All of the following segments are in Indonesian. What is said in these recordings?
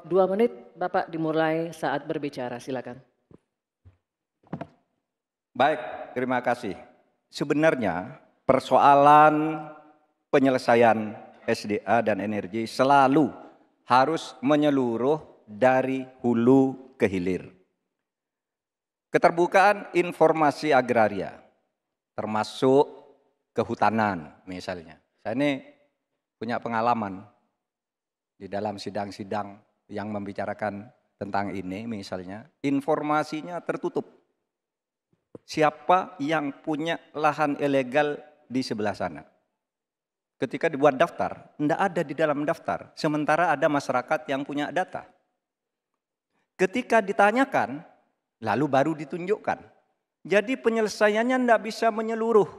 2 menit, Bapak dimulai saat berbicara, silakan. Baik, terima kasih. Sebenarnya persoalan penyelesaian SDA dan energi selalu harus menyeluruh dari hulu ke hilir. Keterbukaan informasi agraria, termasuk kehutanan misalnya. Saya ini punya pengalaman di dalam sidang-sidang yang membicarakan tentang ini misalnya, informasinya tertutup. Siapa yang punya lahan ilegal di sebelah sana? Ketika dibuat daftar, tidak ada di dalam daftar, sementara ada masyarakat yang punya data. Ketika ditanyakan, lalu baru ditunjukkan. Jadi penyelesaiannya tidak bisa menyeluruh,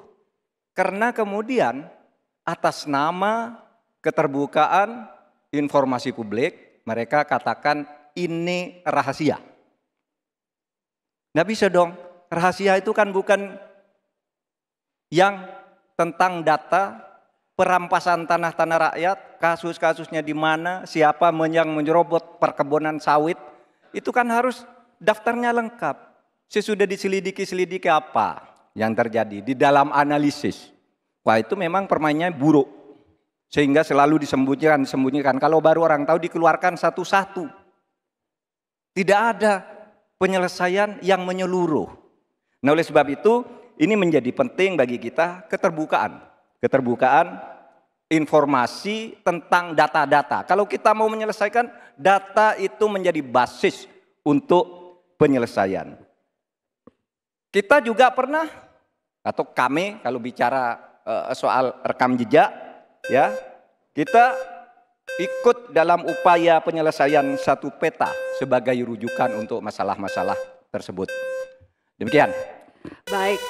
karena kemudian atas nama keterbukaan informasi publik, mereka katakan ini rahasia. Nggak bisa dong, rahasia itu kan bukan yang tentang data, perampasan tanah-tanah rakyat, kasus-kasusnya di mana, siapa yang menyerobot perkebunan sawit, itu kan harus daftarnya lengkap. Sesudah diselidiki apa yang terjadi di dalam analisis. Wah, itu memang permainannya buruk. Sehingga selalu disembunyikan. Kalau baru orang tahu dikeluarkan satu-satu. Tidak ada penyelesaian yang menyeluruh. Nah, oleh sebab itu ini menjadi penting bagi kita keterbukaan. Keterbukaan informasi tentang data-data. Kalau kita mau menyelesaikan, data itu menjadi basis untuk penyelesaian. Kita juga pernah, atau kami kalau bicara soal rekam jejak, ya, kita ikut dalam upaya penyelesaian satu peta sebagai rujukan untuk masalah-masalah tersebut. Demikian. Baik,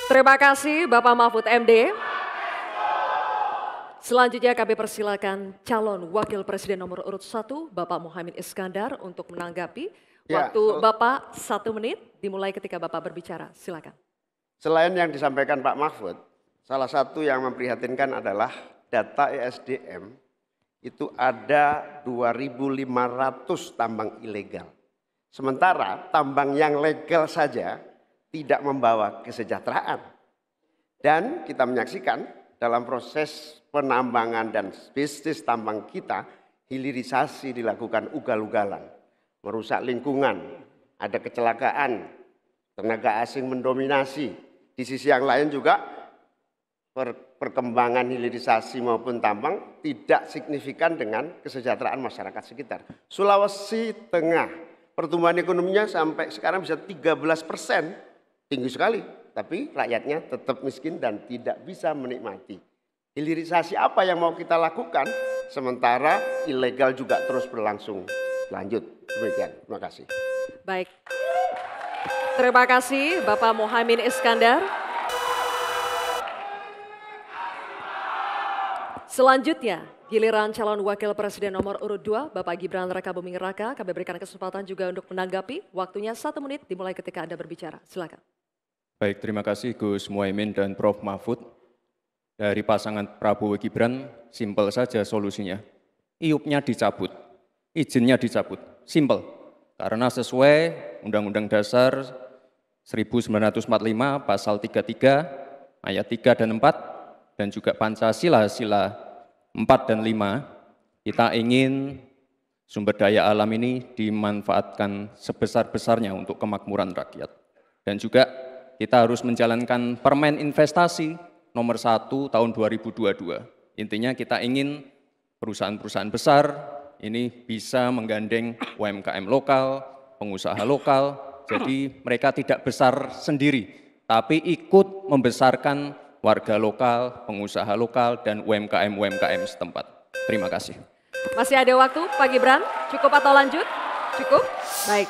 terima kasih Bapak Mahfud MD. Selanjutnya kami persilakan calon Wakil Presiden nomor urut 1, Bapak Muhaimin Iskandar untuk menanggapi. Waktu Bapak 1 menit, dimulai ketika Bapak berbicara, silakan. Selain yang disampaikan Pak Mahfud, salah satu yang memprihatinkan adalah data ESDM itu ada 2.500 tambang ilegal. Sementara tambang yang legal saja tidak membawa kesejahteraan. Dan kita menyaksikan dalam proses penambangan dan bisnis tambang kita, hilirisasi dilakukan ugal-ugalan, merusak lingkungan, ada kecelakaan, tenaga asing mendominasi. Di sisi yang lain juga perkembangan hilirisasi maupun tambang tidak signifikan dengan kesejahteraan masyarakat sekitar. Sulawesi Tengah, pertumbuhan ekonominya sampai sekarang bisa 13%, tinggi sekali. Tapi rakyatnya tetap miskin dan tidak bisa menikmati. Hilirisasi apa yang mau kita lakukan, sementara ilegal juga terus berlangsung. Lanjut, demikian. Terima kasih. Baik, terima kasih Bapak Muhaimin Iskandar. Selanjutnya, giliran calon Wakil Presiden nomor urut 2, Bapak Gibran Rakabuming Raka. Kami berikan kesempatan juga untuk menanggapi. Waktunya 1 menit dimulai ketika Anda berbicara. Silakan. Baik, terima kasih Gus Muhaimin dan Prof. Mahfud. Dari pasangan Prabowo Gibran, simpel saja solusinya. IUP-nya dicabut, izinnya dicabut, simpel. Karena sesuai Undang-Undang Dasar 1945 pasal 33 ayat 3 dan 4 dan juga Pancasila sila 4 dan 5, kita ingin sumber daya alam ini dimanfaatkan sebesar-besarnya untuk kemakmuran rakyat. Dan juga kita harus menjalankan Permen Investasi nomor 1 tahun 2022. Intinya kita ingin perusahaan-perusahaan besar ini bisa menggandeng UMKM lokal, pengusaha lokal, jadi mereka tidak besar sendiri, tapi ikut membesarkan warga lokal, pengusaha lokal, dan UMKM setempat. Terima kasih. Masih ada waktu Pak Gibran, cukup atau lanjut? Cukup? Baik.